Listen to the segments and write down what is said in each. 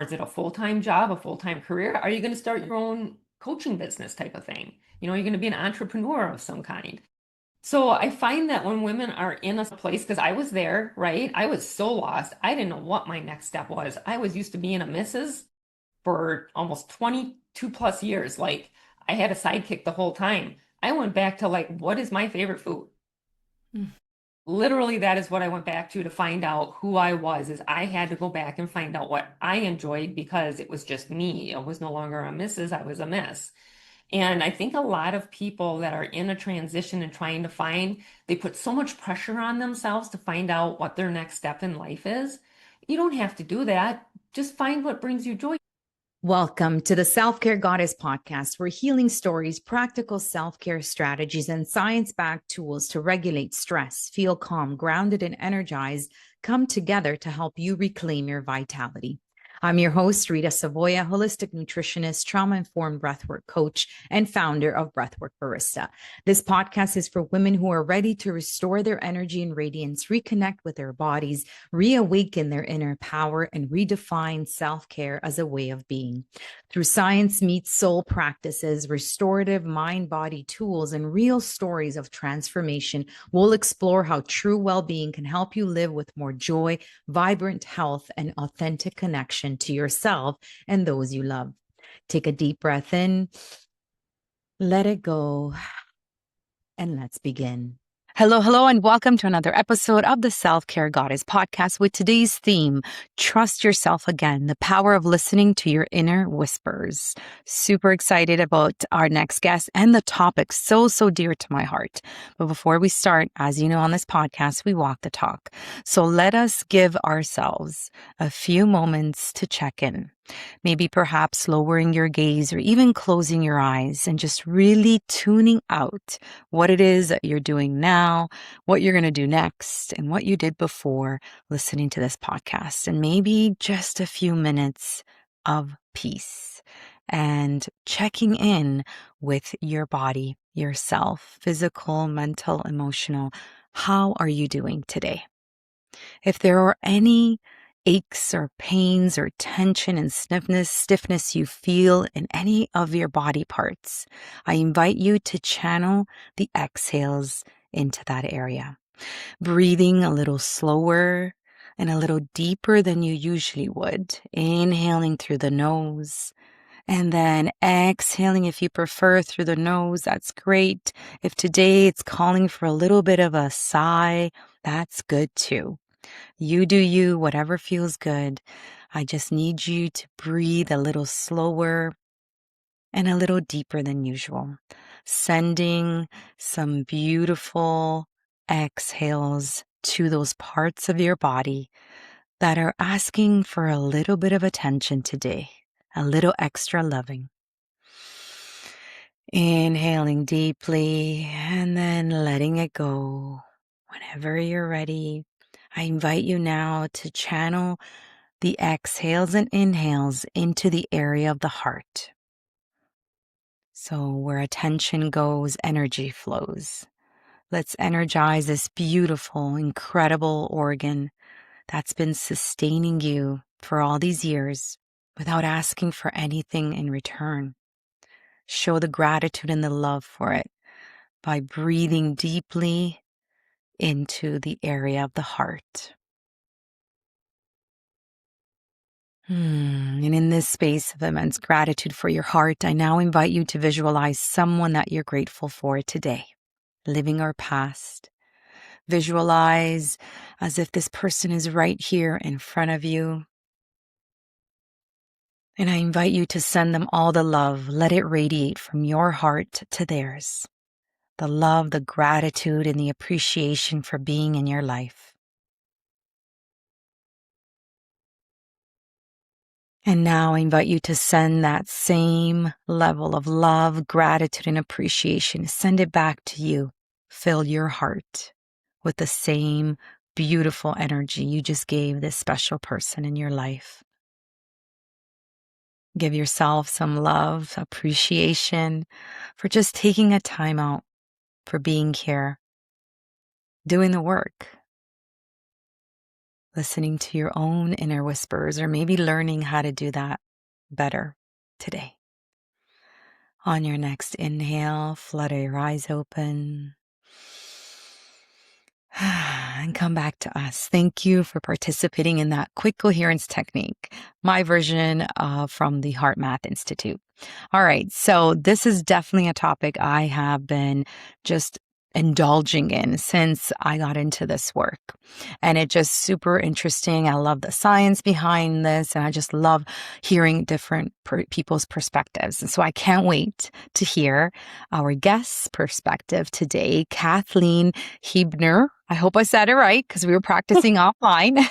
Is it a full-time job, a full-time career? Are you going to start your own coaching business type of thing? You're going to be an entrepreneur of some kind. So I find that when women are in a place, because I was there, right? I was so lost. I didn't know what my next step was. I was used to being a missus for almost 22 plus years. Like I had a sidekick the whole time. I went back to like, what is my favorite food? Mm. Literally, that is what I went back to find out who I was, is I had to go back and find out what I enjoyed because it was just me. I was no longer a missus, I was a miss. And I think a lot of people that are in a transition and trying to find, they put so much pressure on themselves to find out what their next step in life is. You don't have to do that. Just find what brings you joy. Welcome to the Self Care Goddess podcast, where healing stories, practical self care strategies, and science backed tools to regulate stress, feel calm, grounded, and energized come together to help you reclaim your vitality. I'm your host, Rita Savoya, holistic nutritionist, trauma informed breathwork coach, and founder of Breathwork Barista. This podcast is for women who are ready to restore their energy and radiance, reconnect with their bodies, reawaken their inner power, and redefine self care as a way of being. Through science meets soul practices, restorative mind body tools, and real stories of transformation, we'll explore how true well being can help you live with more joy, vibrant health, and authentic connection to yourself and those you love. Take a deep breath in, let it go, and let's begin. Hello, hello, and welcome to another episode of the Self Care Goddess podcast with today's theme, Trust Yourself Again, the power of listening to your inner whispers. Super excited about our next guest and the topic so dear to my heart. But before we start, as you know, on this podcast, we walk the talk. So let us give ourselves a few moments to check in. Maybe perhaps lowering your gaze or even closing your eyes and just really tuning out what it is that you're doing now, what you're going to do next, and what you did before listening to this podcast. And maybe just a few minutes of peace and checking in with your body, yourself, physical, mental, emotional. How are you doing today? If there are any aches or pains or tension and stiffness you feel in any of your body parts, I invite you to channel the exhales into that area. Breathing a little slower and a little deeper than you usually would. Inhaling through the nose and then exhaling if you prefer through the nose. That's great. If today it's calling for a little bit of a sigh, that's good too. You do you, whatever feels good. I just need you to breathe a little slower and a little deeper than usual, sending some beautiful exhales to those parts of your body that are asking for a little bit of attention today, a little extra loving. Inhaling deeply and then letting it go. Whenever you're ready, I invite you now to channel the exhales and inhales into the area of the heart. So, where attention goes, energy flows. Let's energize this beautiful, incredible organ that's been sustaining you for all these years without asking for anything in return. Show the gratitude and the love for it by breathing deeply into the area of the heart. And in this space of immense gratitude for your heart, I now invite you to visualize someone that you're grateful for today, living or past. Visualize as if this person is right here in front of you. And I invite you to send them all the love. Let it radiate from your heart to theirs. The love, the gratitude, and the appreciation for being in your life. And now I invite you to send that same level of love, gratitude, and appreciation. Send it back to you. Fill your heart with the same beautiful energy you just gave this special person in your life. Give yourself some love, appreciation for just taking a time out, for being here, doing the work. listening to your own inner whispers, or maybe learning how to do that better today. On your next inhale, flutter your eyes open. And come back to us. Thank you for participating in that quick coherence technique, my version from the Heart Math Institute. All right, so this is definitely a topic I have been just indulging in since I got into this work. And it's just super interesting. I love the science behind this, and I just love hearing different people's perspectives. And so I can't wait to hear our guest's perspective today, Kathleen Huebner. I hope I said it right because we were practicing offline.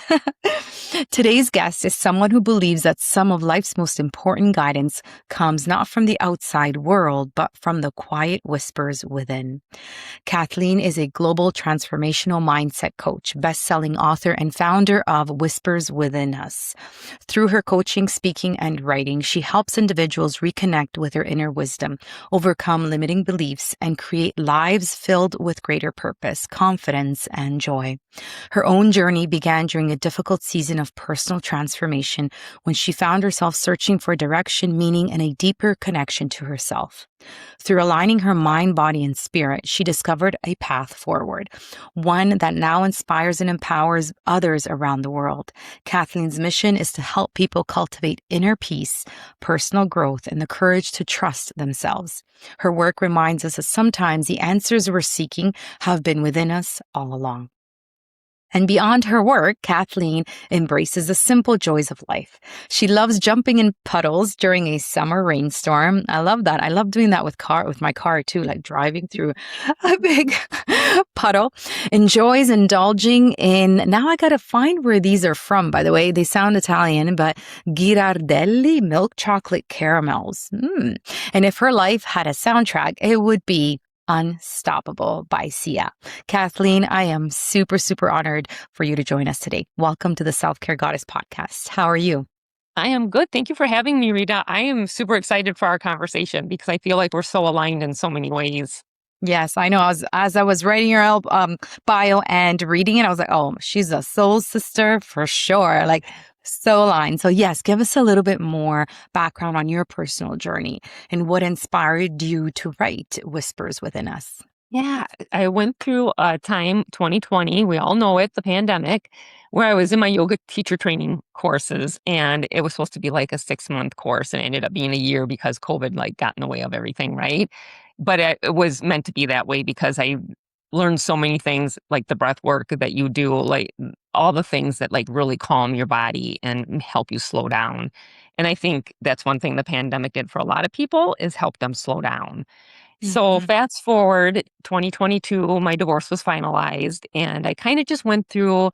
Today's guest is someone who believes that some of life's most important guidance comes not from the outside world, but from the quiet whispers within. Kathleen is a global transformational mindset coach, best-selling author, and founder of Whispers Within Us. Through her coaching, speaking, and writing, she helps individuals reconnect with their inner wisdom, overcome limiting beliefs, and create lives filled with greater purpose, confidence, and joy. Her own journey began during a difficult season of personal transformation when she found herself searching for direction, meaning, and a deeper connection to herself. Through aligning her mind, body, and spirit, she discovered a path forward, one that now inspires and empowers others around the world. Kathleen's mission is to help people cultivate inner peace, personal growth, and the courage to trust themselves. Her work reminds us that sometimes the answers we're seeking have been within us all along. And beyond her work, Kathleen embraces the simple joys of life. She loves jumping in puddles during a summer rainstorm. I love that. I love doing that with my car too, like driving through a big puddle. Enjoys indulging in, now I gotta find where these are from, by the way. They sound Italian, but Ghirardelli milk chocolate caramels. And if her life had a soundtrack, it would be Unstoppable by Sia. Kathleen, I am super, super honored for you to join us today. Welcome to the Self-Care Goddess podcast. How are you? I am good. Thank you for having me, Rita. I am super excited for our conversation because I feel like we're so aligned in so many ways. Yes, I know. As I was writing your bio and reading it, I was like, oh, she's a soul sister for sure. Like, so aligned. So yes, give us a little bit more background on your personal journey and what inspired you to write Whispers Within Us. Yeah, I went through a time, 2020, we all know it, the pandemic, where I was in my yoga teacher training courses, and it was supposed to be like a 6-month course, and it ended up being a year because COVID like got in the way of everything, right? But it was meant to be that way because I learned so many things like the breath work that you do, like all the things that like really calm your body and help you slow down. And I think that's one thing the pandemic did for a lot of people is help them slow down. So Mhm. fast forward 2022, my divorce was finalized, and I kind of just went through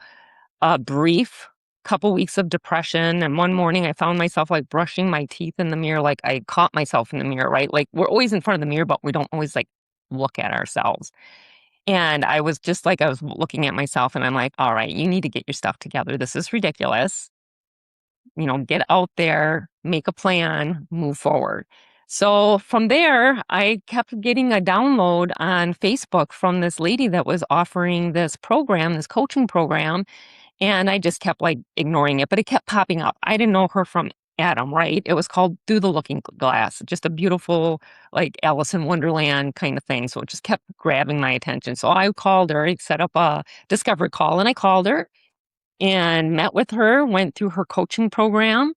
a brief couple weeks of depression. And one morning I found myself like brushing my teeth in the mirror, like I caught myself in the mirror, right? Like we're always in front of the mirror, but we don't always like look at ourselves. And I was just like, I was looking at myself and I'm like, all right, you need to get your stuff together. This is ridiculous. Get out there, make a plan, move forward. So from there, I kept getting a download on Facebook from this lady that was offering this program, this coaching program. And I just kept like ignoring it, but it kept popping up. I didn't know her from Adam, right? It was called Through the Looking Glass, just a beautiful, like Alice in Wonderland kind of thing. So it just kept grabbing my attention. So I called her, I set up a discovery call, and I called her and met with her, went through her coaching program.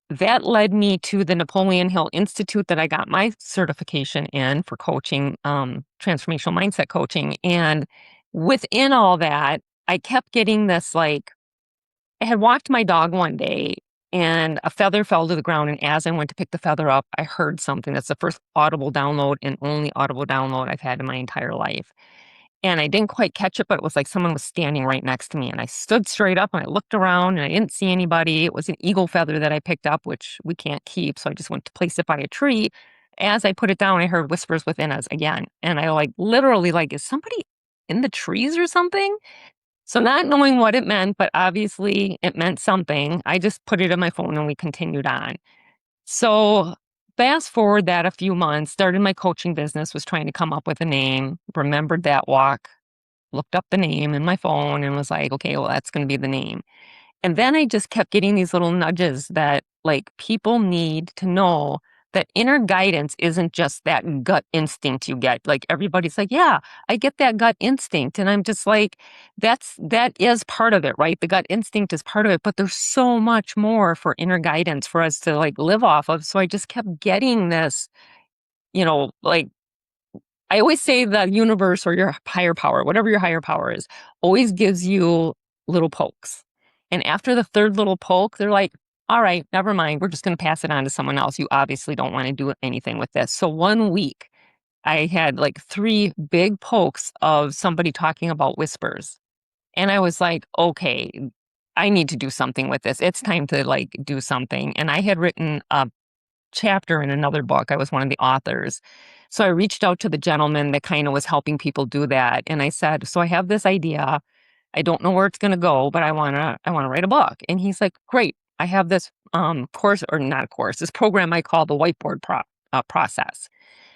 That led me to the Napoleon Hill Institute that I got my certification in for coaching, transformational mindset coaching. And within all that, I kept getting this like, I had walked my dog one day and a feather fell to the ground. And as I went to pick the feather up, I heard something. That's the first audible download and only audible download I've had in my entire life. And I didn't quite catch it, but it was like someone was standing right next to me. And I stood straight up and I looked around and I didn't see anybody. It was an eagle feather that I picked up, which we can't keep. So I just went to place it by a tree. As I put it down, I heard whispers within us again. And I like literally like, is somebody in the trees or something? So not knowing what it meant, but obviously it meant something, I just put it in my phone and we continued on. So fast forward that a few months, started my coaching business, was trying to come up with a name, remembered that walk looked up the name in my phone and was like, okay, well, that's going to be the name. And then I just kept getting these little nudges that like people need to know that inner guidance isn't just that gut instinct you get. Like everybody's like, yeah, I get that gut instinct. And I'm just like, that is part of it, right? The gut instinct is part of it, but there's so much more for inner guidance for us to like live off of. So I just kept getting this, like I always say the universe or your higher power, whatever your higher power is, always gives you little pokes. And after the third little poke, they're like, all right, never mind. We're just going to pass it on to someone else. You obviously don't want to do anything with this. So 1 week, I had like 3 big pokes of somebody talking about whispers. And I was like, okay, I need to do something with this. It's time to like do something. And I had written a chapter in another book. I was one of the authors. So I reached out to the gentleman that kind of was helping people do that. And I said, so I have this idea. I don't know where it's going to go, but I want to write a book. And he's like, great. I have this course, or not a course, this program I call the whiteboard process.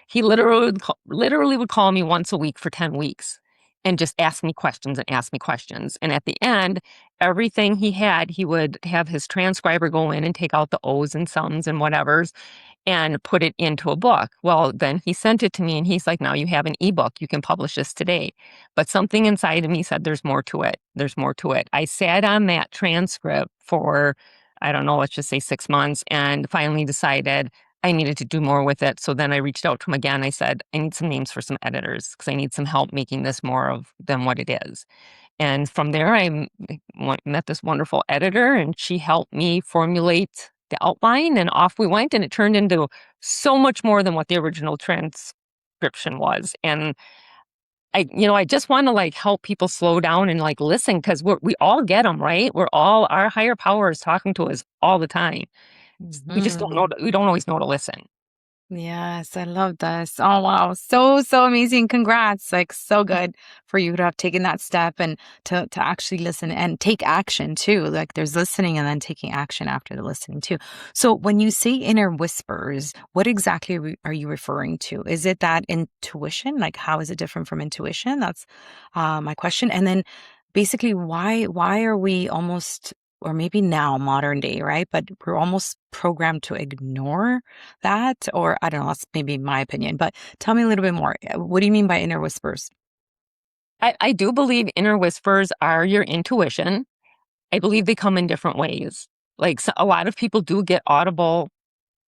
He literally would call me once a week for 10 weeks and just ask me questions and ask me questions. And at the end, everything he had, he would have his transcriber go in and take out the O's and sums and whatevers and put it into a book. Well, then he sent it to me and he's like, now you have an ebook. You can publish this today. But something inside of me said, there's more to it. There's more to it. I sat on that transcript for, I don't know, let's just say 6 months, and finally decided I needed to do more with it. So then I reached out to him again. I said, I need some names for some editors because I need some help making this more of than what it is. And from there, met this wonderful editor, and she helped me formulate the outline, and off we went. And it turned into so much more than what the original transcription was. And I just want to like help people slow down and like listen, because we all get them, right? Our higher power is talking to us all the time. We just don't know. Mhm. We don't always know to listen. Yes, I love this. Oh wow. So so amazing. Congrats. Like so good for you to have taken that step and to actually listen and take action too. Like there's listening and then taking action after the listening too. So when you say inner whispers, what exactly are you referring to? Is it that intuition? Like how is it different from intuition? That's my question. And then basically why are we almost, or maybe now modern day, right? But we're almost programmed to ignore that, or I don't know, that's maybe my opinion, but tell me a little bit more. What do you mean by inner whispers? I do believe inner whispers are your intuition. I believe they come in different ways. Like a lot of people do get audible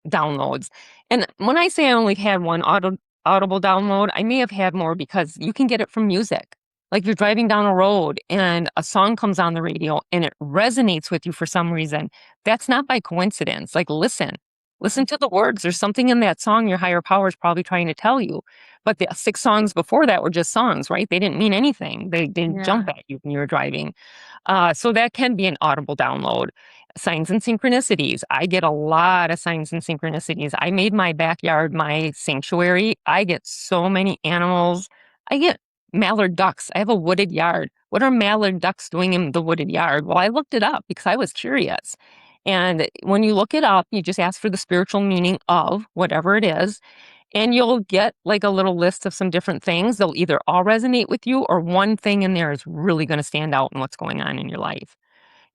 downloads. And when I say I only had one audible download, I may have had more because you can get it from music. Like you're driving down a road and a song comes on the radio and it resonates with you for some reason. That's not by coincidence. Like listen to the words. There's something in that song your higher power is probably trying to tell you. But the 6 songs before that were just songs, right? They didn't mean anything. They didn't jump Yeah. at you when you were driving. So that can be an audible download. Signs and synchronicities. I get a lot of signs and synchronicities. I made my backyard my sanctuary. I get so many animals. I get mallard ducks. I have a wooded yard. What are mallard ducks doing in the wooded yard? Well, I looked it up because I was curious. And when you look it up, you just ask for the spiritual meaning of whatever it is, and you'll get like a little list of some different things. They'll either all resonate with you or one thing in there is really going to stand out in what's going on in your life.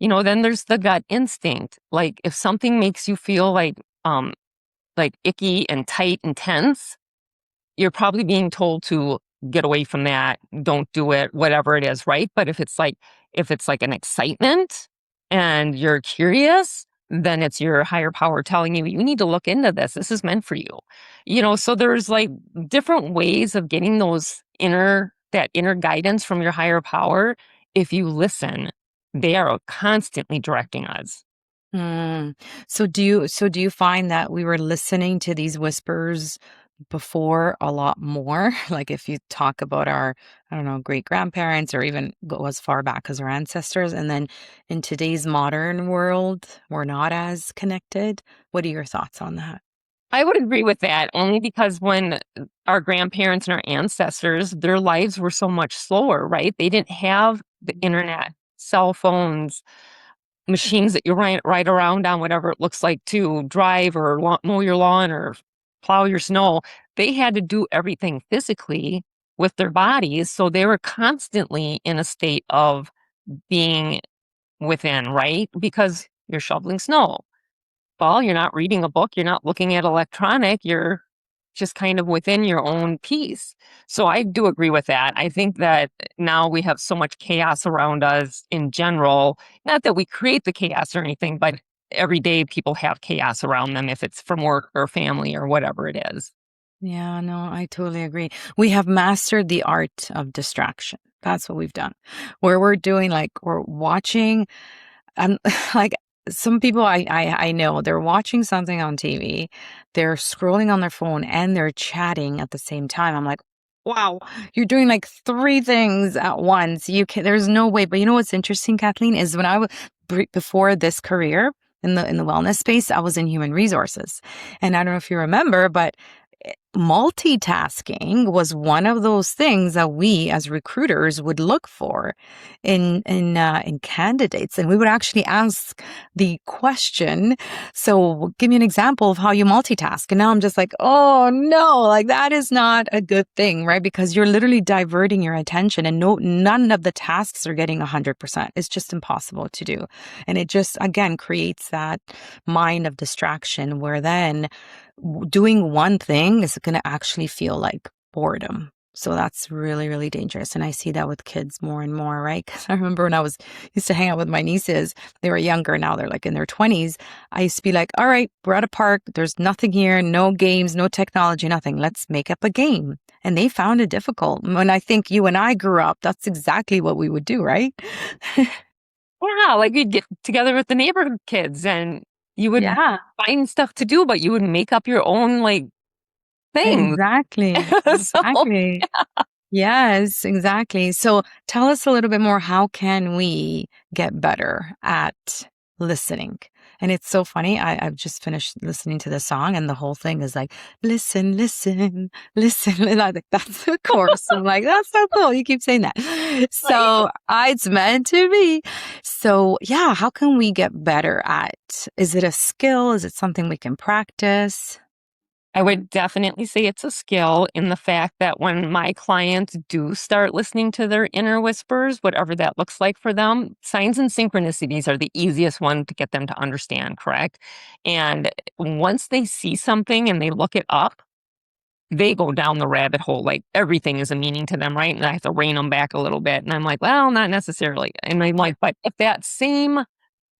Then there's the gut instinct. Like if something makes you feel like icky and tight and tense, you're probably being told to get away from that, don't do it, whatever it is, right? But if it's like an excitement and you're curious, then it's your higher power telling you you need to look into this. This is meant for you. So there's like different ways of getting that inner guidance from your higher power. If you listen, they are constantly directing us. Mm. So do you find that we were listening to these whispers before a lot more? Like if you talk about our, I don't know, great grandparents or even go as far back as our ancestors, and then in today's modern world, we're not as connected. What are your thoughts on that? I would agree with that only because when our grandparents and our ancestors, their lives were so much slower, right? They didn't have the internet, cell phones, machines that you ride around on, whatever it looks like, to drive or mow your lawn or plow your snow. They had to do everything physically. with their bodies. So they were constantly in a state of being within, right? Because you're shoveling snow. Well, you're not reading a book, you're not looking at electronic, you're just kind of within your own peace. So I do agree with that. I think that now we have so much chaos around us in general. Not that we create the chaos or anything, but every day people have chaos around them if it's from work or family or whatever it is. Yeah, no, I totally agree. We have mastered the art of distraction. That's what we've done. Where we're doing like we're watching and like some people I know they're watching something on TV, they're scrolling on their phone and they're chatting at the same time. I'm like, wow, you're doing like three things at once. You can there's no way. But you know what's interesting, Kathleen, is when I was before this career in the wellness space, I was in human resources. And I don't know if you remember, but multitasking was one of those things that we as recruiters would look for in candidates, and we would actually ask the question, so give me an example of how you multitask. And now I'm just like, oh no, like that is not a good thing, right? Because you're literally diverting your attention, and none of the tasks are getting 100%. It's just impossible to do, and it just again creates that mind of distraction where then doing one thing is going to actually feel like boredom. So that's really, really dangerous. And I see that with kids more and more, right? Because I remember when I used to hang out with my nieces, they were younger. Now they're like in their 20s. I used to be like, all right, we're at a park. There's nothing here, no games, no technology, nothing. Let's make up a game. And they found it difficult. When I think you and I grew up, that's exactly what we would do, right? Yeah, like you'd get together with the neighborhood kids and you would Yeah, find stuff to do, but you would make up your own like thing. exactly. So Exactly. Yes, exactly. So tell us a little bit more. How can we get better at listening? And it's so funny. I've just finished listening to the song, and the whole thing is like, listen, listen, listen. And I think that's the chorus. I'm like, that's so cool. You keep saying that. right? So it's meant to be. So yeah, how can we get better at, is it a skill? Is it something we can practice? I would definitely say it's a skill in the fact that when my clients do start listening to their inner whispers, whatever that looks like for them, signs and synchronicities are the easiest one to get them to understand, correct? And once they see something and they look it up, they go down the rabbit hole. Like everything is a meaning to them, right? And I have to rein them back a little bit. And I'm like, well, not necessarily. And I'm like, but if that same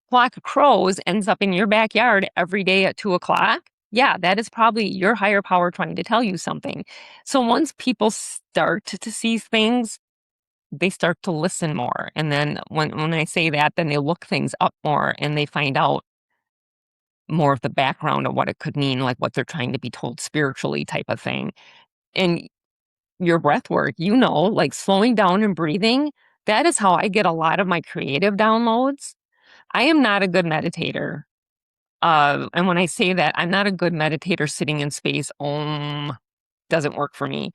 flock of crows ends up in your backyard every day at 2 o'clock, yeah, that is probably your higher power trying to tell you something. So once people start to see things, they start to listen more. And then when I say that, then they look things up more and they find out more of the background of what it could mean, like what they're trying to be told spiritually type of thing. And your breath work, like slowing down and breathing, that is how I get a lot of my creative downloads. I am not a good meditator. And when I say that, I'm not a good meditator sitting in space. Doesn't work for me.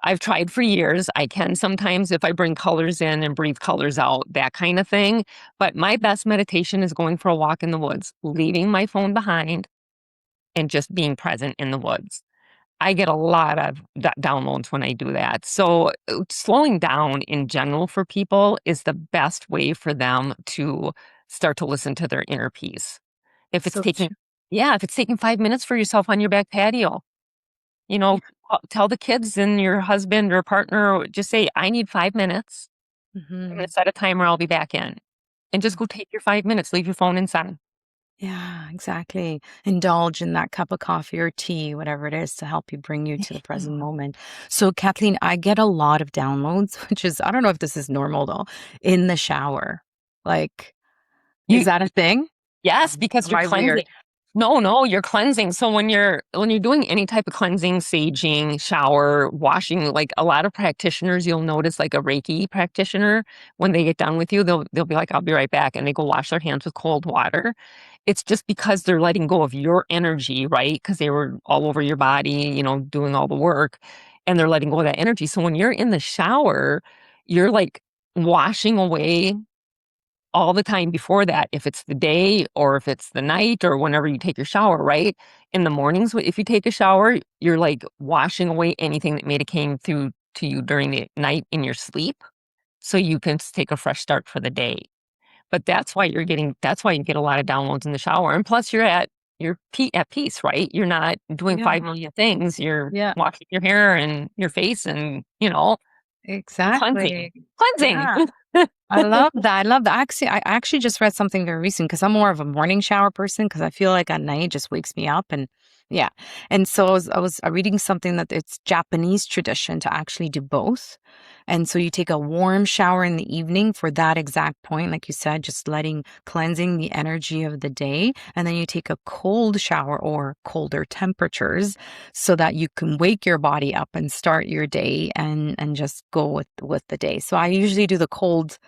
I've tried for years. I can sometimes if I bring colors in and breathe colors out, that kind of thing. But my best meditation is going for a walk in the woods, leaving my phone behind and just being present in the woods. I get a lot of downloads when I do that. So slowing down in general for people is the best way for them to start to listen to their inner peace. If it's So taking true. Yeah, if it's taking 5 minutes for yourself on your back patio, you know, tell the kids and your husband or partner, just say, "I need 5 minutes. I'm gonna Mhm. set a timer, I'll be back in." And just go take your 5 minutes, leave your phone inside. Yeah, exactly. Indulge in that cup of coffee or tea, whatever it is, to help you bring you to the present Yeah. moment. So, Kathleen, I get a lot of downloads, which is, I don't know if this is normal though, in the shower. Like, is You that a thing? Yes, because Am you're I cleansing. weird? No, no, you're cleansing. So when you're doing any type of cleansing, saging, shower, washing, like a lot of practitioners, you'll notice like a Reiki practitioner, when they get done with you, they'll be like, "I'll be right back," and they go wash their hands with cold water. It's just because they're letting go of your energy, right? Because they were all over your body, doing all the work, and they're letting go of that energy. So when you're in the shower, you're like washing away all the time before that, if it's the day or if it's the night or whenever you take your shower, right? In the mornings, if you take a shower, you're like washing away anything that may have came through to you during the night in your sleep so you can take a fresh start for the day. But that's why you get a lot of downloads in the shower. And plus at peace, right? You're not doing Yeah. 5 million things. You're Yeah. washing your hair and your face and, cleansing. Exactly. Cleansing. Yeah. I love that. I love that. I actually just read something very recent because I'm more of a morning shower person because I feel like at night it just wakes me up and yeah. And so I was reading something that it's Japanese tradition to actually do both. And so you take a warm shower in the evening for that exact point, like you said, just cleansing the energy of the day. And then you take a cold shower or colder temperatures so that you can wake your body up and start your day and just go with the day. So I usually do the cold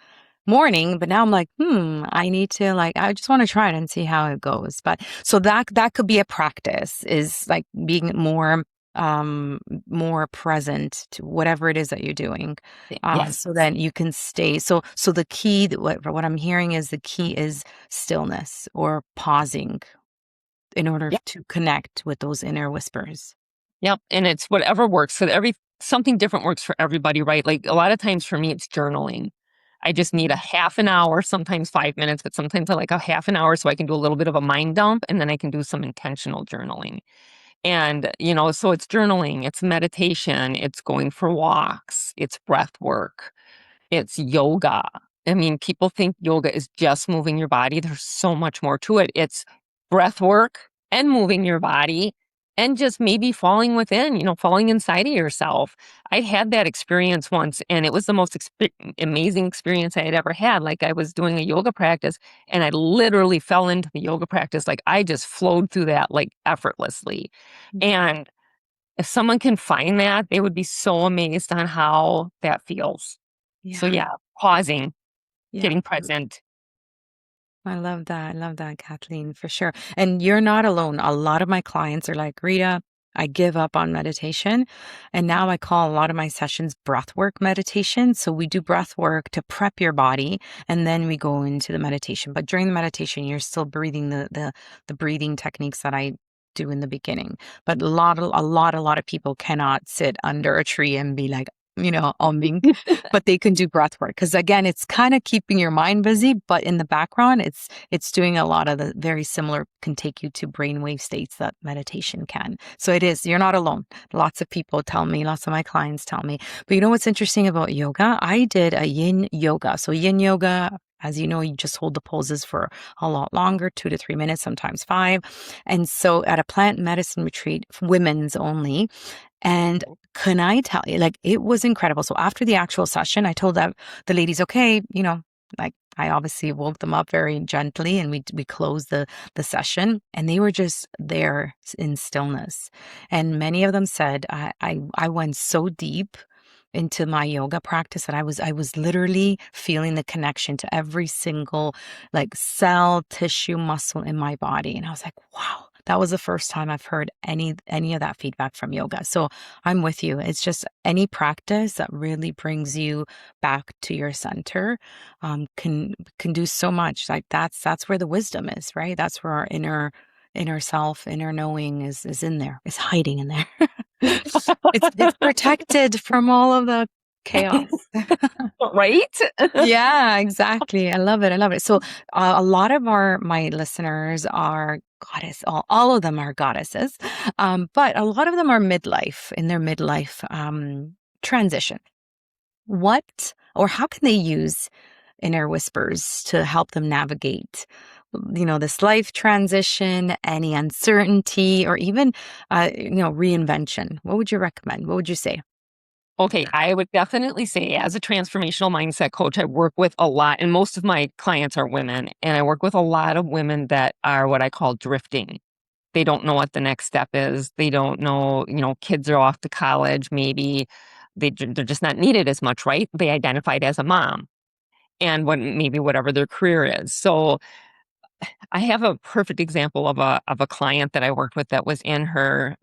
morning, but now I'm like, I need to I just want to try it and see how it goes. But so that could be a practice is like being more present to whatever it is that you're doing. Yes. So then you can stay. So the key what I'm hearing is the key is stillness or pausing in order Yep. to connect with those inner whispers. Yep. And it's whatever works. So something different works for everybody, right? Like a lot of times for me, it's journaling. I just need a half an hour, sometimes 5 minutes, but sometimes I like a half an hour so I can do a little bit of a mind dump and then I can do some intentional journaling. And, so it's journaling, it's meditation, it's going for walks, it's breath work, it's yoga. I mean, people think yoga is just moving your body. There's so much more to it. It's breath work and moving your body and just maybe falling within, falling inside of yourself. I had that experience once and it was the most amazing experience I had ever had. Like I was doing a yoga practice and I literally fell into the yoga practice. Like I just flowed through that like effortlessly. And if someone can find that, they would be so amazed on how that feels. So Yeah. yeah, pausing, Yeah. getting present. I love that. I love that, Kathleen, for sure. And you're not alone. A lot of my clients are like, Rita, I give up on meditation. And now I call a lot of my sessions breathwork meditation. So we do breath work to prep your body and then we go into the meditation. But during the meditation, you're still breathing the breathing techniques that I do in the beginning. But a lot of people cannot sit under a tree and be like, umming, but they can do breath work because again, it's kind of keeping your mind busy, but in the background, it's doing a lot of the very similar can take you to brainwave states that meditation can. So it is, you're not alone. Lots of people tell me, lots of my clients tell me. But you know what's interesting about yoga? I did a yin yoga. So yin yoga, as you know, you just hold the poses for a lot longer, 2 to 3 minutes, sometimes 5. And so at a plant medicine retreat, women's only, and can I tell you, like, it was incredible. So after the actual session, I told the ladies, okay, like I obviously woke them up very gently and we closed the session and they were just there in stillness. And many of them said, I went so deep into my yoga practice that I was literally feeling the connection to every single like cell, tissue, muscle in my body. And I was like, wow, that was the first time I've heard any of that feedback from yoga. So I'm with you. It's just any practice that really brings you back to your center can do so much. Like that's where the wisdom is, right? That's where our inner self, inner knowing is in there, is hiding in there. It's protected from all of the chaos. Right? Yeah, exactly. I love it. I love it. So a lot of my listeners are all of them are goddesses, but a lot of them are midlife in their midlife transition. What or how can they use inner whispers to help them navigate, this life transition, any uncertainty, or even, reinvention? What would you recommend? What would you say? Okay, I would definitely say as a transformational mindset coach, I work with a lot, and most of my clients are women, and I work with a lot of women that are what I call drifting. They don't know what the next step is. They don't know, kids are off to college, maybe they're just not needed as much, right? They identified as a mom and maybe whatever their career is. So I have a perfect example of a client that I worked with that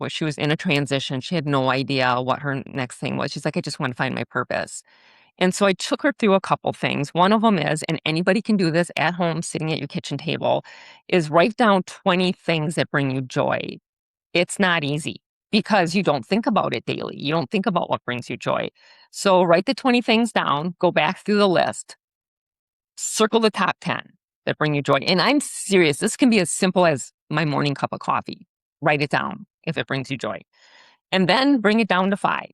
she was in a transition. She had no idea what her next thing was. She's like, I just want to find my purpose. And so I took her through a couple things. One of them is, and anybody can do this at home, sitting at your kitchen table, is write down 20 things that bring you joy. It's not easy. because you don't think about it daily. You don't think about what brings you joy. So write the 20 things down, go back through the list, circle the top 10 that bring you joy. And I'm serious, this can be as simple as my morning cup of coffee. Write it down if it brings you joy. And then bring it down to 5.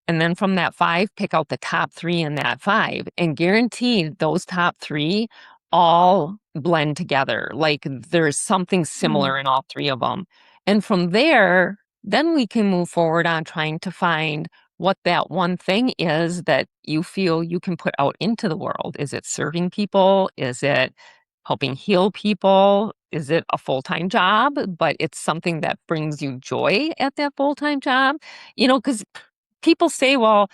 And then from that 5, pick out the top 3 in that 5 and guarantee those top 3 all blend together. Like there's something Mm. similar in all 3 of them. And from there, then we can move forward on trying to find what that one thing is that you feel you can put out into the world. Is it serving people? Is it helping heal people? Is it a full-time job, but it's something that brings you joy at that full-time job? Because people say, well,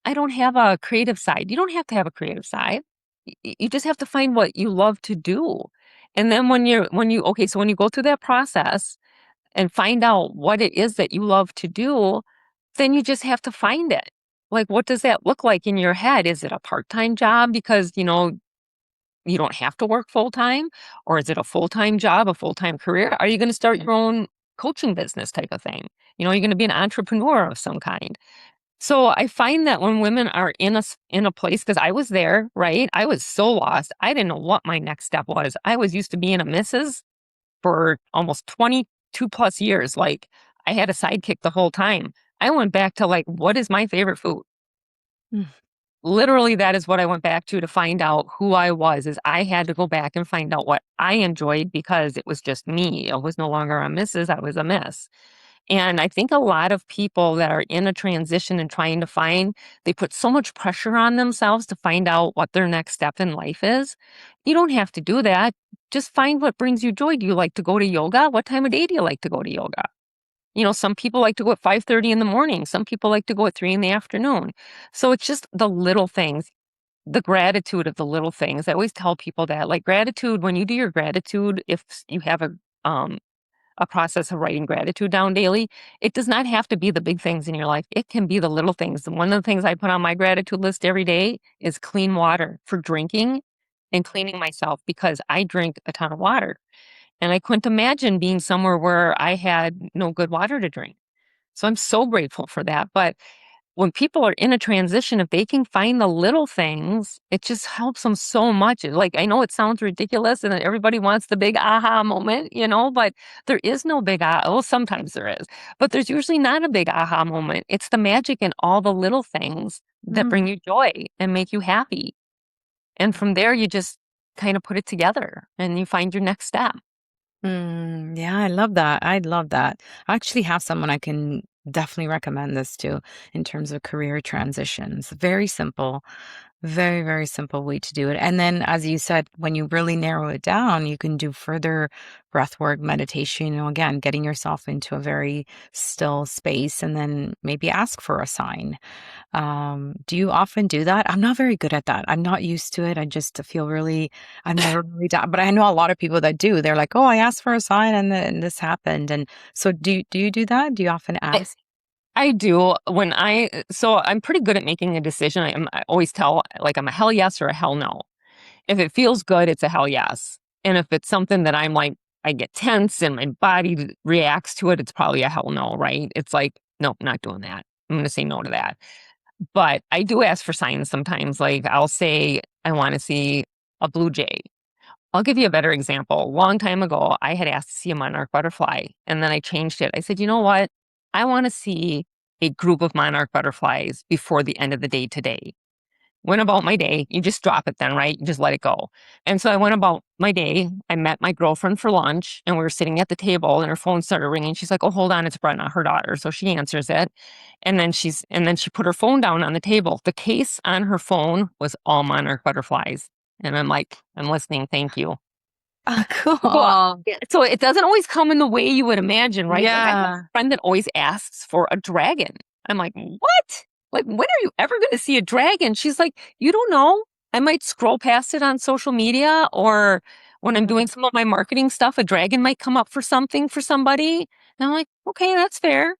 I don't have a creative side. You don't have to have a creative side. You just have to find what you love to do. And then so when you go through that process and find out what it is that you love to do, then you just have to find it. Like, what does that look like in your head? Is it a part-time job because, you don't have to work full time? Or is it a full-time job, a full-time career? Are you going to start your own coaching business type of thing? You're going to be an entrepreneur of some kind. So I find that when women are in a place, because I was there, right? I was so lost. I didn't know what my next step was. I was used to being a missus for almost 22 plus years. Like I had a sidekick the whole time. I went back to like, what is my favorite food? Mm. Literally, that is what I went back to find out who I was, is I had to go back and find out what I enjoyed because it was just me. I was no longer a missus, I was a miss. And I think a lot of people that are in a transition and trying to find, they put so much pressure on themselves to find out what their next step in life is. You don't have to do that. Just find what brings you joy. Do you like to go to yoga? What time of day do you like to go to yoga? Some people like to go at 5:30 in the morning. Some people like to go at 3 in the afternoon. So it's just the little things, the gratitude of the little things. I always tell people that, like gratitude, when you do your gratitude, if you have a process of writing gratitude down daily, it does not have to be the big things in your life. It can be the little things. One of the things I put on my gratitude list every day is clean water for drinking and cleaning myself because I drink a ton of water. And I couldn't imagine being somewhere where I had no good water to drink. So I'm so grateful for that. But when people are in a transition, if they can find the little things, it just helps them so much. Like, I know it sounds ridiculous and that everybody wants the big aha moment, but there is no big aha. Well, sometimes there is, but there's usually not a big aha moment. It's the magic in all the little things that Mhm. bring you joy and make you happy. And from there, you just kind of put it together and you find your next step. Yeah, I love that. I love that. I actually have someone I can definitely recommend this to in terms of career transitions. Very simple, very, very simple way to do it. And then, as you said, when you really narrow it down, you can do further breath work, meditation, again, getting yourself into a very still space and then maybe ask for a sign. Do you often do that? I'm not very good at that. I'm not used to it. I just feel really, I've never really done, but I know a lot of people that do. They're like, oh, I asked for a sign and then this happened. And so do you do that? Do you often I, ask? I do so I'm pretty good at making a decision. I always tell, like, I'm a hell yes or a hell no. If it feels good, it's a hell yes. And if it's something that I'm like, I get tense and my body reacts to it, it's probably a hell no, right? It's like, nope, not doing that. I'm going to say no to that. But I do ask for signs sometimes. Like I'll say, I want to see a blue jay. I'll give you a better example. A long time ago, I had asked to see a monarch butterfly, and then I changed it. I said, you know what? I want to see a group of monarch butterflies before the end of the day today. Went about my day. You just drop it then, right? You just let it go. And so I went about my day. I met my girlfriend for lunch and we were sitting at the table and her phone started ringing. She's like, oh, hold on, it's Brenna, her daughter. So she answers it. And then she put her phone down on the table. The case on her phone was all monarch butterflies. And I'm like, I'm listening. Thank you. Oh, So, cool. so it doesn't always come in the way you would imagine, right? Like I have a Yeah. friend that always asks for a dragon. I'm like, what? Like, when are you ever going to see a dragon? She's like, you don't know. I might scroll past it on social media, or when I'm doing some of my marketing stuff, a dragon might come up for something for somebody. And I'm like, okay, that's fair.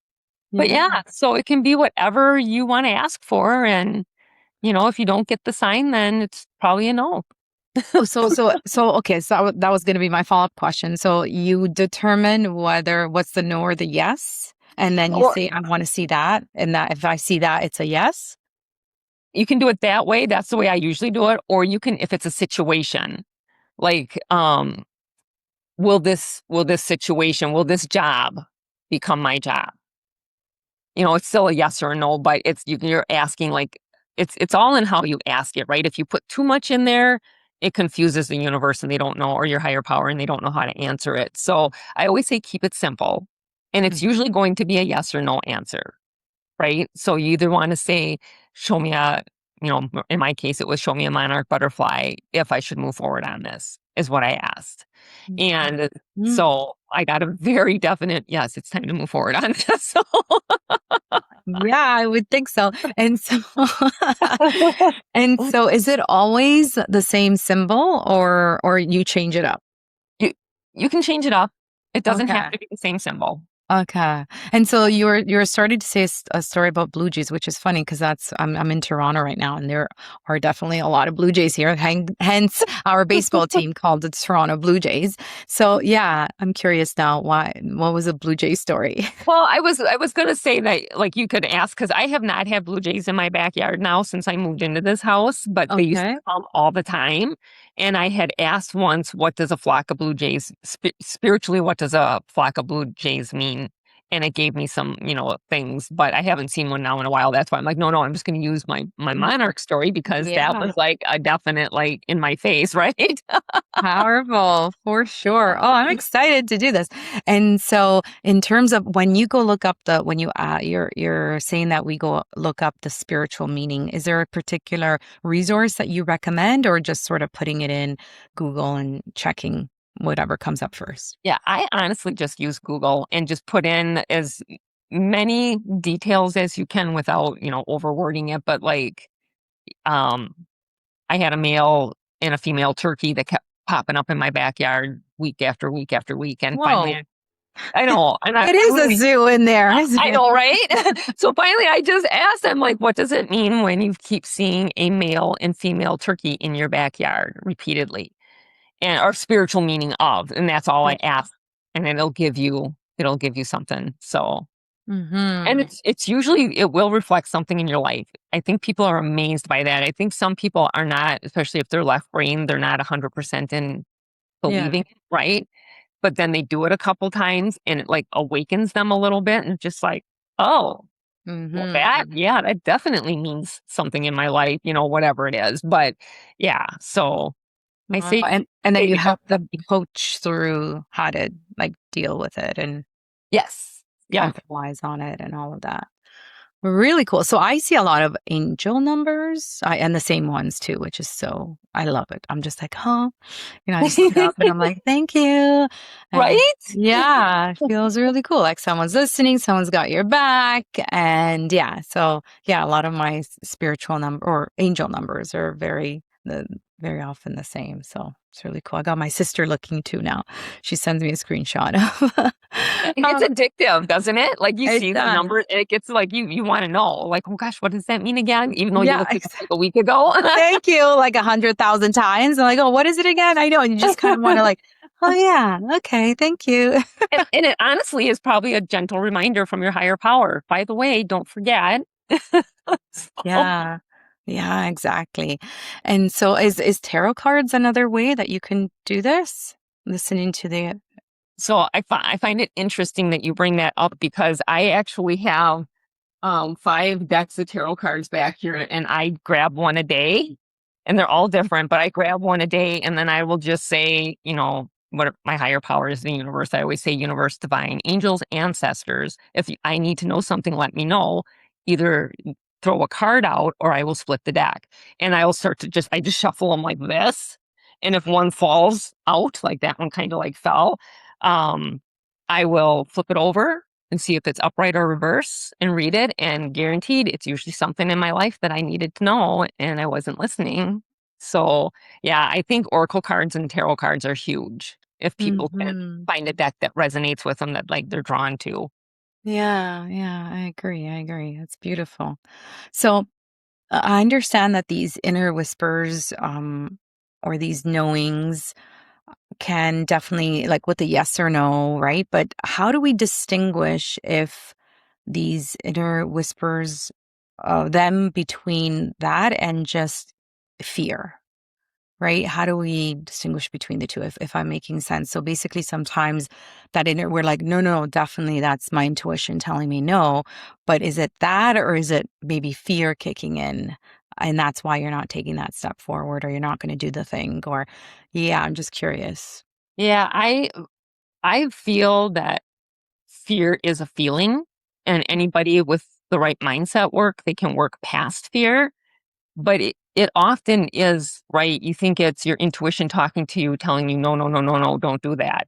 But Yeah. yeah, so it can be whatever you want to ask for. And, if you don't get the sign, then it's probably a no. Oh, so okay, so that was going to be my follow-up question. So you determine whether what's the no or the yes, And then you Or say, I want to see that. And that if I see that, it's a yes. you can do it that way. That's the way I usually do it. Or you can, if it's a situation, like, will this job become my job? It's still a yes or a no, but you're asking like it's all in how you ask it, right? If you put too much in there, it confuses the universe and they don't know, or your higher power, and they don't know how to answer it. So I always say keep it simple. And it's Mhm. usually going to be a yes or no answer, right? So you either want to say, show me in my case, it was show me a monarch butterfly if I should move forward on this, is what I asked. And Mhm. so I got a very definite yes, it's time to move forward on this. So Yeah, I would think so. And so, and so is it always the same symbol or you change it up? you you can change it up. It doesn't have Okay. to be the same symbol. Okay. And so you were starting to say a story about blue jays, which is funny because I'm in Toronto right now, and there are definitely a lot of blue jays here. Hence our baseball team called the Toronto Blue Jays. So yeah, I'm curious now. What was a blue jay story? Well, I was gonna say that like you could ask because I have not had blue jays in my backyard now since I moved into this house, but they used to Okay. come all the time. And I had asked once, what does a flock of blue jays spiritually? What does a flock of blue jays mean? And it gave me some, things, but I haven't seen one now in a while. That's why I'm like, no, no, I'm just going to use my Mm, monarch story because that yeah. was like a definite like in my face, right? Powerful for sure. Oh, I'm excited to do this. And so, in terms of when you go look up when you're saying that we go look up the spiritual meaning, is there a particular resource that you recommend, or just sort of putting it in Google and checking whatever comes up first? Yeah, I honestly just use Google and just put in as many details as you can without, overwording it. But like, um, I had a male and a female turkey that kept popping up in my backyard week after week after week. And finally, Whoa, I know, and it is a zoo in there, isn't I it? know, right? So finally, I just asked them, like, what does it mean when you keep seeing a male and female turkey in your backyard repeatedly? And or spiritual meaning of, and that's all I ask, and then it'll give you something. So, and Mm-hmm. it's usually it will reflect something in your life. I think people are amazed by that. I think some people are not, especially if they're left brain, they're not 100% in Yeah. believing it, right? But then they do it a couple times and it like awakens them a little bit and just like, oh, well, Mm-hmm. that definitely means something in my life, whatever it is. But yeah, so I Wow. say, And then say you to have to everybody, coach through how to like deal with it and yes, yeah. capitalize on it and all of that. Really cool. So I see a lot of angel numbers and the same ones too, which is so, I love it. I'm just like, huh? I just look it up and I'm like, thank you. And Right? yeah, it feels really cool. Like someone's listening, someone's got your back. And yeah, so yeah, a lot of my spiritual number or angel numbers are very often the same. So it's really cool. I got my sister looking too now. She sends me a screenshot of It gets um, addictive, doesn't it? Like you it see the does. number, it gets like you want to know, like, oh gosh, what does that mean again? Even though you Yeah, looked it up like a week ago. thank you like 100,000 times. I'm like, oh, what is it again? I know. And you just kind of want to like, oh yeah, okay, thank you. And it honestly is probably a gentle reminder from your higher power. By the way, don't forget. So, Yeah. Yeah, exactly. And so is tarot cards another way that you can do this? Listening to the so I find it interesting that you bring that up because I actually have 5 decks of tarot cards back here, and I grab one a day, and they're all different, but I grab one a day, and then I will just say, what my higher power is, the universe. I always say universe, divine, angels, ancestors. If I need to know something, let me know. Either throw a card out or I will split the deck. And I will start to I just shuffle them like this. And if one falls out, like that one kind of like fell, um, I will flip it over and see if it's upright or reverse and read it. And guaranteed, it's usually something in my life that I needed to know and I wasn't listening. So, yeah, I think oracle cards and tarot cards are huge if people can Mhm. find a deck that resonates with them that like they're drawn to. Yeah, yeah, I agree. I agree. That's beautiful. So I understand that these inner whispers, or these knowings can definitely like with a yes or no, right? But how do we distinguish if these inner whispers, them between that and just fear, right? How do we distinguish between the two if I'm making sense? So basically, sometimes that inner, we're like, no, no, definitely that's my intuition telling me no. But is it that, or is it maybe fear kicking in? And that's why you're not taking that step forward, or you're not going to do the thing, or yeah, I'm just curious. Yeah, I feel that fear is a feeling, and anybody with the right mindset work, they can work past fear. But it often is, right? You think it's your intuition talking to you, telling you, no, no, no, no, no, don't do that.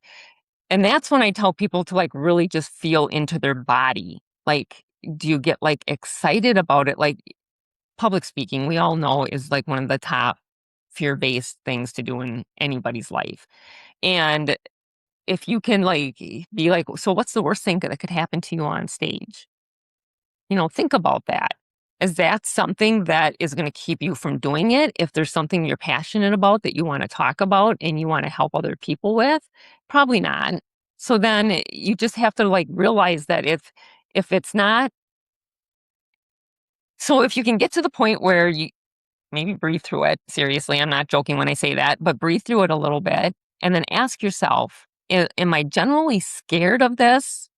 And that's when I tell people to like really just feel into their body. Like, do you get like excited about it? Like public speaking, we all know is like one of the top fear-based things to do in anybody's life. And if you can like be like, so what's the worst thing that could happen to you on stage? Think about that. Is that something that is going to keep you from doing it? If there's something you're passionate about that you want to talk about and you want to help other people with, probably not. So then you just have to like realize that if it's not, so if you can get to the point where you maybe breathe through it, seriously, I'm not joking when I say that, but breathe through it a little bit and then ask yourself, am I generally scared of this?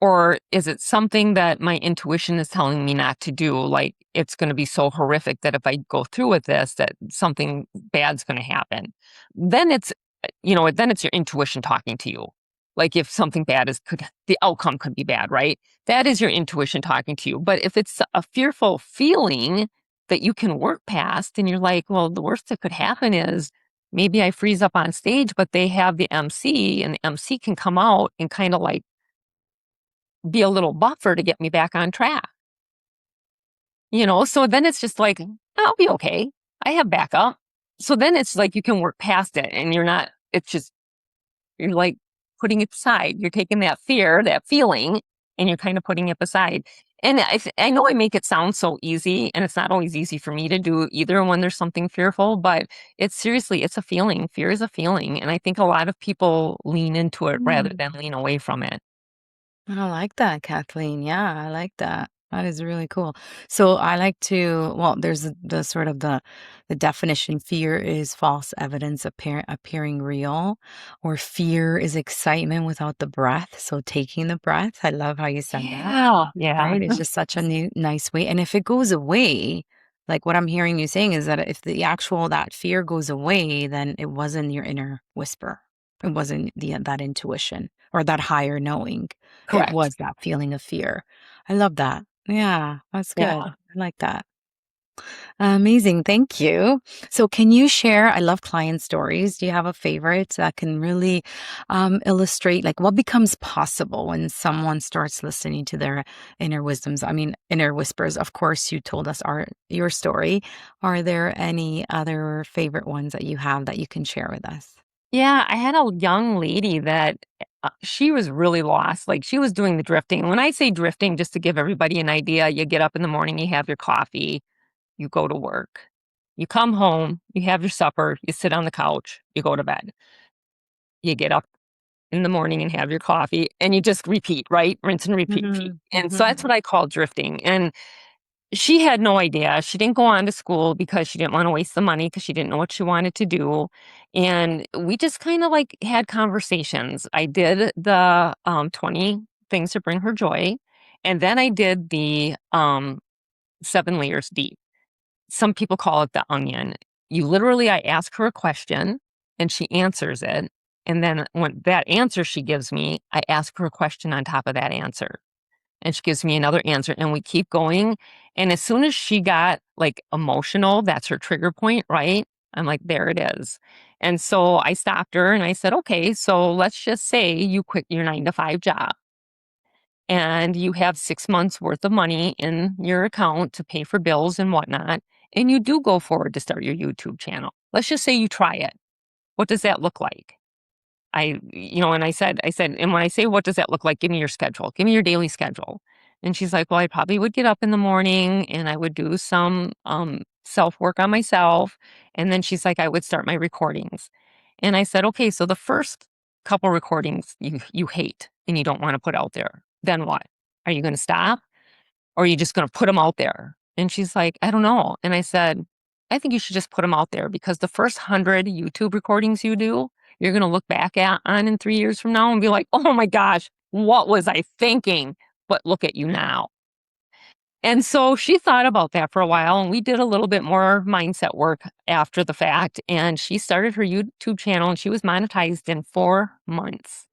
Or is it something that my intuition is telling me not to do? Like it's going to be so horrific that if I go through with this, that something bad's going to happen. Then then it's your intuition talking to you. Like if something bad the outcome could be bad, right? That is your intuition talking to you. But if it's a fearful feeling that you can work past and you're like, well, the worst that could happen is maybe I freeze up on stage, but they have the MC and the MC can come out and kind of like be a little buffer to get me back on track. So then it's just like, I'll be okay. I have backup. So then it's like you can work past it and it's just, you're like putting it aside. You're taking that fear, that feeling, and you're kind of putting it aside. And I know I make it sound so easy, and it's not always easy for me to do either when there's something fearful, but it's a feeling. Fear is a feeling. And I think a lot of people lean into it rather Mm. than lean away from it. I like that, Kathleen. Yeah, I like that. That is really cool. So I like to, well, there's the sort of the definition: fear is false evidence appearing real, or fear is excitement without the breath. So taking the breath. I love how you said that, Yeah. Yeah. right? It's just such a nice way. And if it goes away, like what I'm hearing you saying is that if that fear goes away, then it wasn't your inner whisper. It wasn't that intuition or that higher knowing. It Correct. was that feeling of fear. I love that. Yeah, that's good. Yeah. I like that. Amazing. Thank you. So, can you share? I love client stories. Do you have a favorite that can really illustrate like what becomes possible when someone starts listening to their inner wisdoms? I mean, inner whispers. Of course, you told us your story. Are there any other favorite ones that you have that you can share with us? Yeah, I had a young lady that she was really lost. Like she was doing the drifting. And when I say drifting, just to give everybody an idea, you get up in the morning, you have your coffee, you go to work. You come home, you have your supper, you sit on the couch, you go to bed. You get up in the morning and have your coffee, and you just repeat, right? Rinse and repeat, repeat. Mhm, And so mhm. that's what I call drifting. And she had no idea. She didn't go on to school because she didn't wanna waste the money because she didn't know what she wanted to do, and we just kinda, like, had conversations. I did the, 20 things to bring her joy, and then I did the, 7 layers deep. Some people call it the onion. I ask her a question, and she answers it, and then when that answer she gives me, I ask her a question on top of that answer and she gives me another answer and we keep going. And as soon as she got like emotional, that's her trigger point, right? I'm like, there it is. And so I stopped her and I said, okay, so let's just say you quit your 9 to 5 job and you have 6 months worth of money in your account to pay for bills and whatnot. And you do go forward to start your YouTube channel. Let's just say you try it. What does that look like? And I said, and when I say, what does that look like? Give me your schedule. Give me your daily schedule. And she's like, well, I probably would get up in the morning and I would do some self work on myself. And then she's like, I would start my recordings. And I said, okay, so the first couple recordings you hate and you don't want to put out there. Then what? Are you going to stop? Or are you just going to put them out there? And she's like, I don't know. And I said, I think you should just put them out there because the first 100 YouTube recordings you do, you're going to look back on in 3 years from now and be like, oh my gosh, what was I thinking? But look at you now. And so she thought about that for a while, and we did a little bit more mindset work after the fact. And she started her YouTube channel, and she was monetized in 4 months.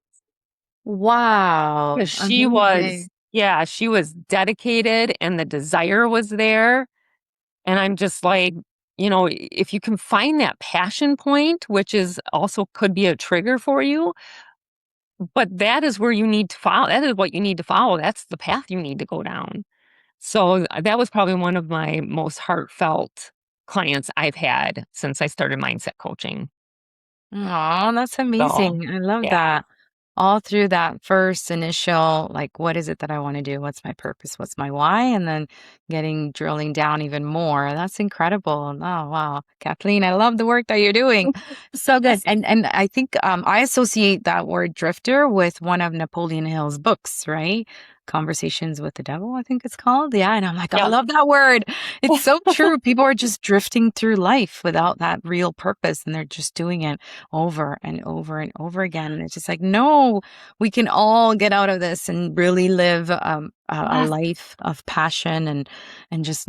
Wow. Because she was, Amazing. yeah, she was dedicated and the desire was there. And I'm just like, if you can find that passion point, which is also could be a trigger for you, but that is where you need to follow. That is what you need to follow. That's the path you need to go down. So that was probably one of my most heartfelt clients I've had since I started mindset coaching. Oh, that's So, amazing. I love yeah. that. All through that first initial, like, what is it that I want to do? What's my purpose? What's my why? And then drilling down even more. That's incredible. Oh, wow. Kathleen, I love the work that you're doing. So good. And I think I associate that word drifter with one of Napoleon Hill's books, right? Conversations with the Devil, I think it's called. Yeah. And I'm like, I Yeah. love that word. It's so true. People are just drifting through life without that real purpose, and they're just doing it over and over and over again. And it's just like, no, we can all get out of this and really live a Yes. life of passion and just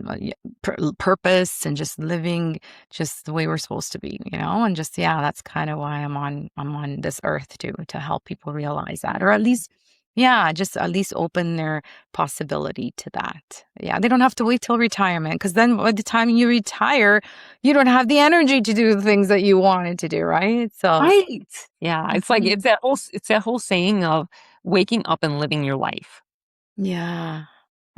purpose and just living just the way we're supposed to be, and just, yeah, that's kind of why I'm on this earth too, to help people realize that, or at least, yeah, just at least open their possibility to that. Yeah, they don't have to wait till retirement, because then by the time you retire, you don't have the energy to do the things that you wanted to do, right? So, Right. Yeah. It's like mhm. it's that whole saying of waking up and living your life. Yeah,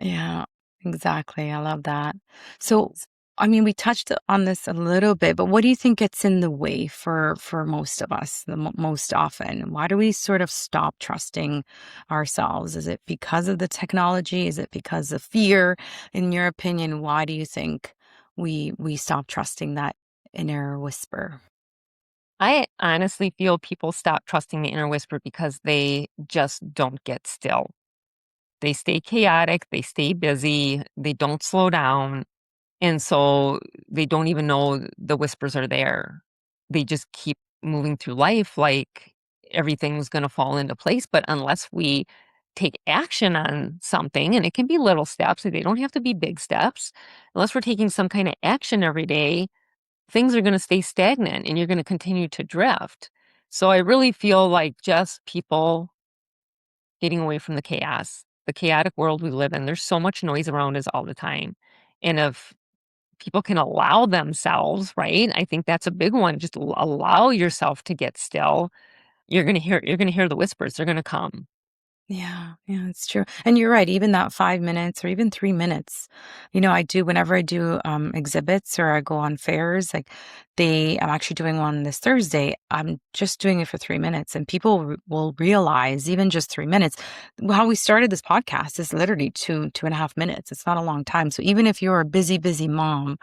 yeah, exactly. I love that. So, I mean, we touched on this a little bit, but what do you think gets in the way for most of us most often? Why do we sort of stop trusting ourselves? Is it because of the technology? Is it because of fear? In your opinion, why do you think we stop trusting that inner whisper? I honestly feel people stop trusting the inner whisper because they just don't get still. They stay chaotic, they stay busy, they don't slow down. And so they don't even know the whispers are there. They just keep moving through life like everything's going to fall into place. But unless we take action on something, and it can be little steps, they don't have to be big steps, unless we're taking some kind of action every day, things are going to stay stagnant and you're going to continue to drift. So I really feel like just people getting away from the chaos, the chaotic world we live in. There's so much noise around us all the time. And if people can allow themselves, right? I think that's a big one. Just allow yourself to get still. You're going to hear the whispers. They're going to come. Yeah, yeah, it's true. And you're right, even that 5 minutes or even 3 minutes. I do whenever I do exhibits or I go on fairs, like I'm actually doing one this Thursday. I'm just doing it for 3 minutes, and people will realize, even just 3 minutes. How we started this podcast is literally 2.5 minutes. It's not a long time. So even if you're a busy, busy mom,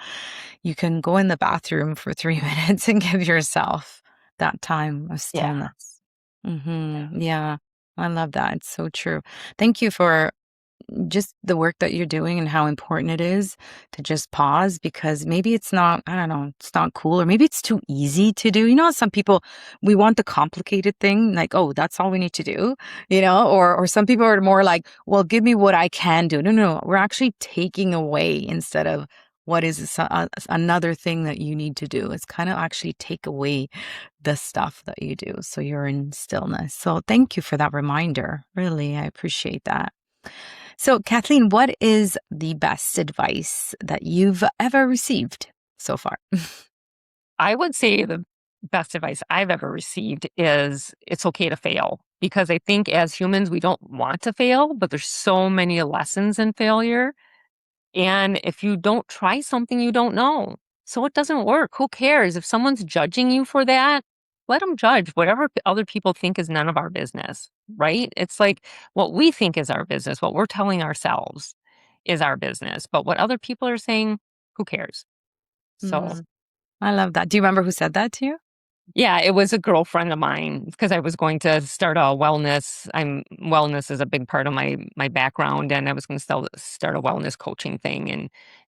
you can go in the bathroom for 3 minutes and give yourself that time of Yeah. stillness. Yeah. Yeah, I love that. It's so true. Thank you for just the work that you're doing and how important it is to just pause, because maybe it's not, I don't know, it's not cool, or maybe it's too easy to do. Some people, we want the complicated thing, like, oh, that's all we need to do, or some people are more like, well, give me what I can do. No, no, we're actually taking away instead of what is another thing that you need to do. It's kind of actually take away the stuff that you do. So you're in stillness. So thank you for that reminder. Really, I appreciate that. So, Kathleen, what is the best advice that you've ever received so far? I would say the best advice I've ever received is it's okay to fail, because I think as humans, we don't want to fail, but there's so many lessons in failure. And if you don't try something, you don't know. So it doesn't work. Who cares? If someone's judging you for that, let them judge. Whatever other people think is none of our business, right? It's like what we think is our business, what we're telling ourselves is our business. But what other people are saying, who cares? So Mm, I love that. Do you remember who said that to you? Yeah, it was a girlfriend of mine because I was going to start a wellness is a big part of my background, and I was going to start a wellness coaching thing, and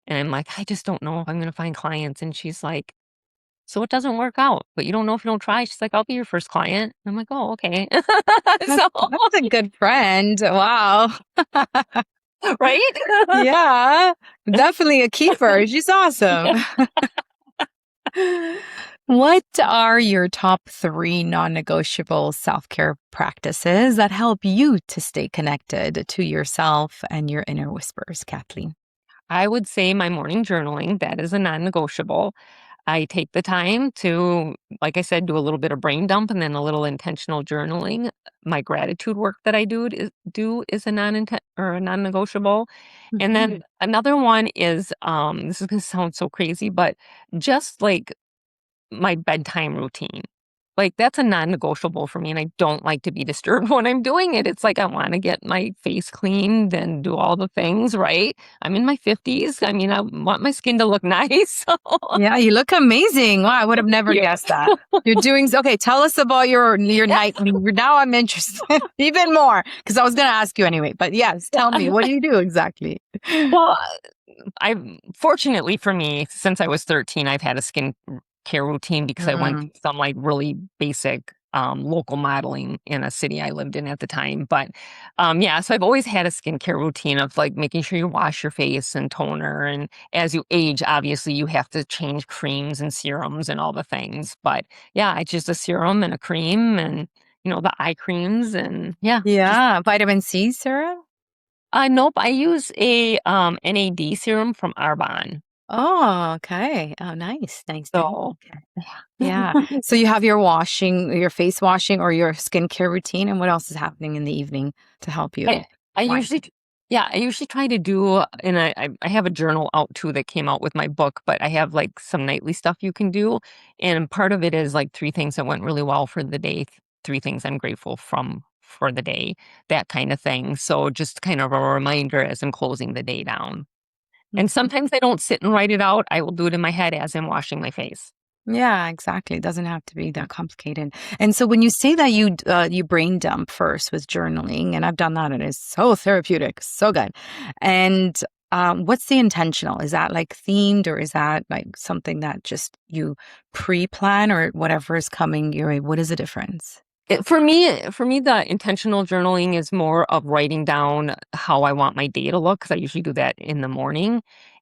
I'm like, I just don't know if I'm going to find clients, and she's like, so it doesn't work out, but you don't know if you don't try. She's like, I'll be your first client. I'm like, oh, okay. That's So, that's a good friend. Wow. right? Yeah, definitely a keeper. She's awesome. What are your top three non-negotiable self-care practices that help you to stay connected to yourself and your inner whispers, Kathleen? I would say my morning journaling, that is a non-negotiable. I take the time to, like I said, do a little bit of brain dump and then a little intentional journaling. My gratitude work that I do is a non-negotiable. And Mhm. then another one is this is gonna sound so crazy, but just like my bedtime routine. Like, that's a non-negotiable for me, and I don't like to be disturbed when I'm doing it. It's like I wanna get my face cleaned and do all the things, right? I'm in my 50s. I mean, I want my skin to look nice, so Yeah, you look amazing. Wow, I would have thank never you. guessed that. You're doing okay. Tell us about your night. Now I'm interested even more because I was going to ask you anyway. But yes, tell me, Yeah. what do you do exactly? Well, I fortunately for me, since I was 13, I've had a skin care routine because I went Mm, through some, like, really basic, local modeling in a city I lived in at the time, but, yeah, so I've always had a skincare routine of, like, making sure you wash your face and toner, and as you age, obviously, you have to change creams and serums and all the things, but, yeah, it's just a serum and a cream and, the eye creams and, yeah, just yeah, vitamin C serum. nope, I use a, NAD serum from Arbonne. Oh, okay. Oh, nice, nice, nice. So, Okay. yeah. Yeah. So you have your face washing or your skincare routine, and what else is happening in the evening to help you I I wind? usually yeah, I usually try to do and I have a journal out too that came out with my book, but I have, like, some nightly stuff you can do, and part of it is, like, 3 things that went really well for the day, 3 things I'm grateful for the day, that kinda thing, so just kind of a reminder as I'm closing the day down. And sometimes I don't sit and write it out, I will do it in my head as I'm washing my face. Yeah, exactly. It doesn't have to be that complicated. And so when you say that you brain dump first with journaling, and I've done that, and it's so therapeutic, so good. And what's the intentional? Is that like themed, or is that like something that just you pre-plan, or whatever is coming your way? What is the difference? For me, the intentional journaling is more of writing down how I want my day to look because I usually do that in the morning.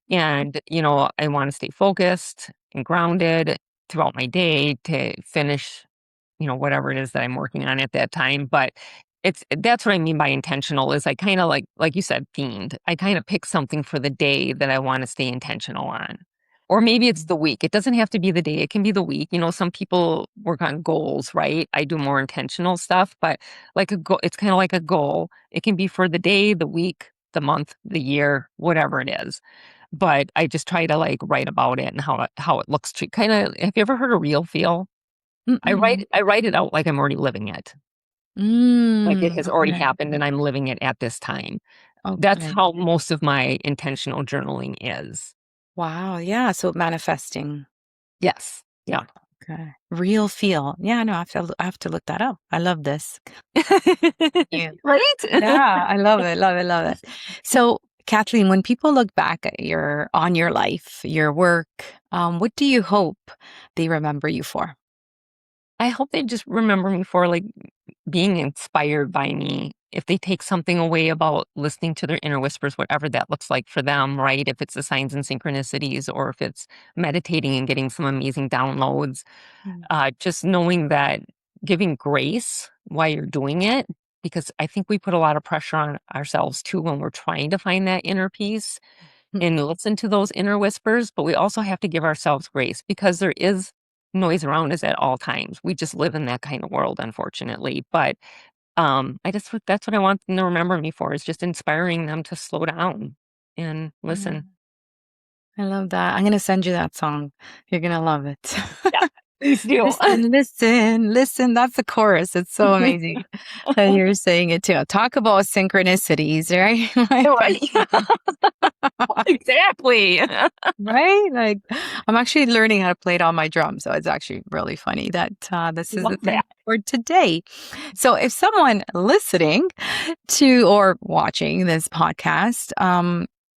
And, I want to stay focused and grounded throughout my day to finish, whatever it is that I'm working on at that time. But that's what I mean by intentional is I kind of like you said, themed. I kind of pick something for the day that I want to stay intentional on. Or maybe it's the week. It doesn't have to be the day. It can be the week. Some people work on goals, right? I do more intentional stuff, but like a goal, it's kind of like a goal. It can be for the day, the week, the month, the year, whatever it is. But I just try to like write about it and how it looks to kind of. Have you ever heard of real feel? Mm-mm. I write it out like I'm already living it. Like it has already Okay. happened and I'm living it at this time. That's Okay. how most of my intentional journaling is. Wow. Yeah. So manifesting. Yes. Yeah. Okay. Real feel. Yeah. No, I have to look that up. I love this. Yeah. Right? Yeah, I love it, love it, love it. So, Kathleen, when people look back at your life, your work, what do you hope they remember you for? I hope they just remember me for like being inspired by me. If they take something away about listening to their inner whispers, whatever that looks like for them, right? If it's the signs and synchronicities or if it's meditating and getting some amazing downloads, Mm, just knowing that giving grace while you're doing it, because I think we put a lot of pressure on ourselves too when we're trying to find that inner peace mm, and listen to those inner whispers, but we also have to give ourselves grace because there is noise around us at all times. We just live in that kind of world, unfortunately. But that's what I want them to remember me for is just inspiring them to slow down and yeah, listen. I love that. I'm gonna send you that song. You're gonna love it. Yeah. Please do. Listen, listen, listen. That's the chorus. It's so amazing that you're saying it too. Talk about synchronicities, right? Right. Exactly. Right? Like, I'm actually learning how to play it on my drum. So it's actually really funny that this is the Love thing that. for today. So if someone listening to or watching this podcast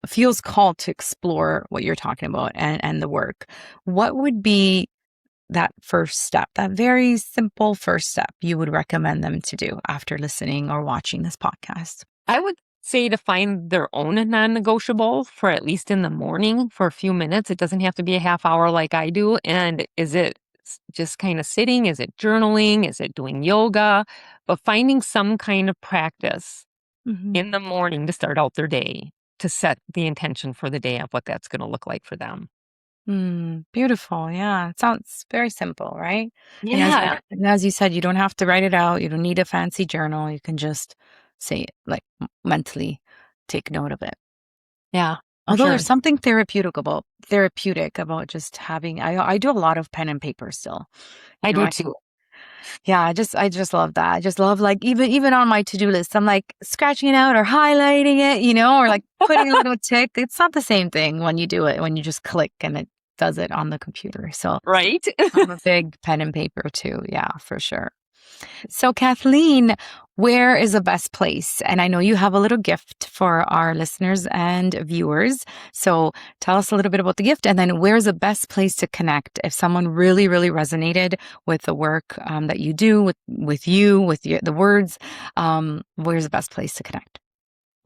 feels called to explore what you're talking about and the work, what would be that first step, that very simple first step you would recommend them to do after listening or watching this podcast? I would say to find their own non-negotiable for at least in the morning for a few minutes. It doesn't have to be a half hour like I do. And is it just kind of sitting? Is it journaling? Is it doing yoga? But finding some kind of practice Hmm. in the morning to start out their day, to set the intention for the day of what that's going to look like for them. Beautiful. Yeah. It sounds very simple, right? And Yeah. as you said, you don't have to write it out. You don't need a fancy journal. You can just say it, like mentally take note of it. Yeah, for Although sure. there's something therapeutic about just having I do a lot of pen and paper still. I You know, do too. yeah, I just love that. I just love like even on my to-do list, I'm like scratching it out or highlighting it, or like putting a little tick. It's not the same thing when you do it, when you just click and it does it on the computer. So Right? I'm a big pen and paper too. Yeah, for sure. So, Kathleen, where is the best place? And I know you have a little gift for our listeners and viewers. So, tell us a little bit about the gift, and then where's the best place to connect if someone really, really resonated with the work that you do, with the words. Where's the best place to connect?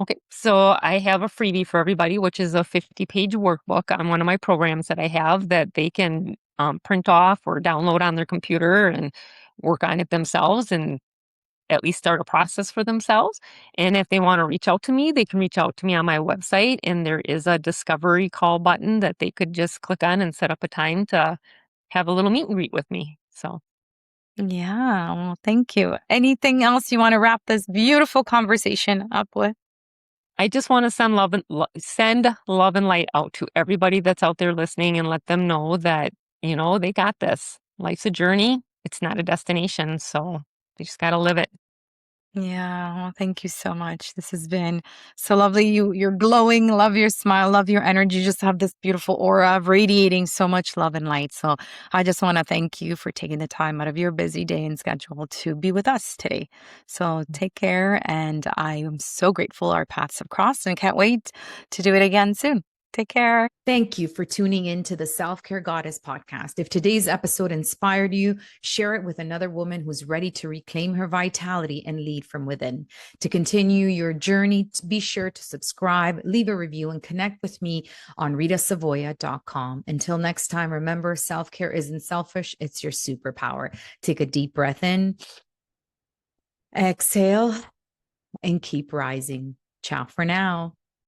Okay, so I have a freebie for everybody, which is a 50-page workbook on one of my programs that I have that they can print off or download on their computer and work on it themselves and at least start a process for themselves. And if they want to reach out to me, they can reach out to me on my website, and there is a discovery call button that they could just click on and set up a time to have a little meet and greet with me. So Yeah, well, thank you. Anything else you want to wrap this beautiful conversation up with? I just want to send love and light out to everybody that's out there listening and let them know that, they got this. Life's a journey. It's not a destination. So they just got to live it. Yeah, well, thank you so much. This has been so lovely. You're glowing. Love your smile. Love your energy. You just have this beautiful aura of radiating so much love and light. So I just want to thank you for taking the time out of your busy day and schedule to be with us today. So take care, and I am so grateful our paths have crossed, and can't wait to do it again soon. Take care. Thank you for tuning in to the Self Care Goddess podcast. If today's episode inspired you, share it with another woman who's ready to reclaim her vitality and lead from within. To continue your journey, be sure to subscribe, leave a review, and connect with me on ritasavoya.com. Until next time, remember, self-care isn't selfish, it's your superpower. Take a deep breath in, exhale, and keep rising. Ciao for now.